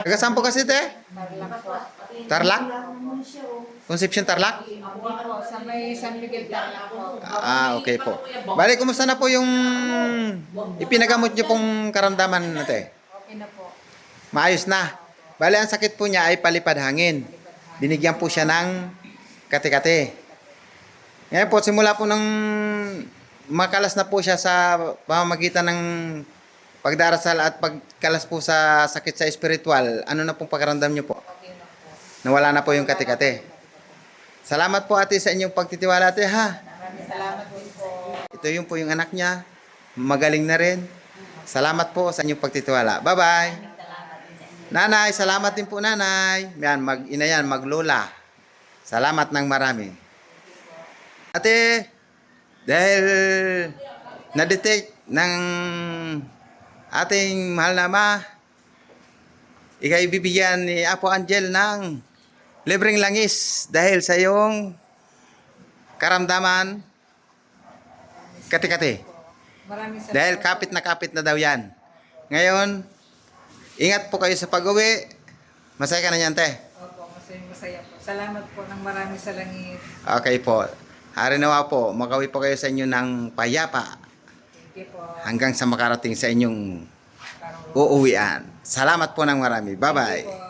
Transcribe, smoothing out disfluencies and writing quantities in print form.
Taga saan po kasi, te? Tarlac po. Tarlac? Concepcion Tarlac? Hindi po, sa may San Miguel Tarlac po. Okay po. Bali, kumusta na po yung ipinagamot niyo pong karamdaman na, te? Okay na po. Maayos na. Bali, ang sakit po niya ay palipad hangin. Binigyan po siya ng kate-kate. Ngayon po, simula po ng makalas na po siya sa pamamagitan ng pagdarasal at pagkalas po sa sakit sa espiritual, ano na pong pakiramdam niyo po? Okay na po. Nawala na po yung kate-kate. Salamat po ate sa inyong pagtitiwala ate ha. Maraming salamat din po. Ito yung po yung anak niya. Magaling na rin. Salamat po sa inyong pagtitiwala. Bye-bye. Nanay, salamat din po nanay. Yan, mag-ina yan, maglola. Salamat ng marami. Ate, dahil na-detect ng ating mahal na ama, ikay bibigyan ni Apo Angel ng libreng langis dahil sa iyong karamdaman kati-kati. Maraming salamat. Dahil kapit na daw yan. Ngayon, ingat po kayo sa pag-uwi. Masaya ka na yan, te. Opo, masaya po. Salamat po ng marami sa langit. Okay po. Hari nawa po, makawi po kayo sa inyo ng payapa Thank you po. hanggang sa makarating sa inyong Karong uuwian. Salamat po ng marami. Thank you Bye-bye. po.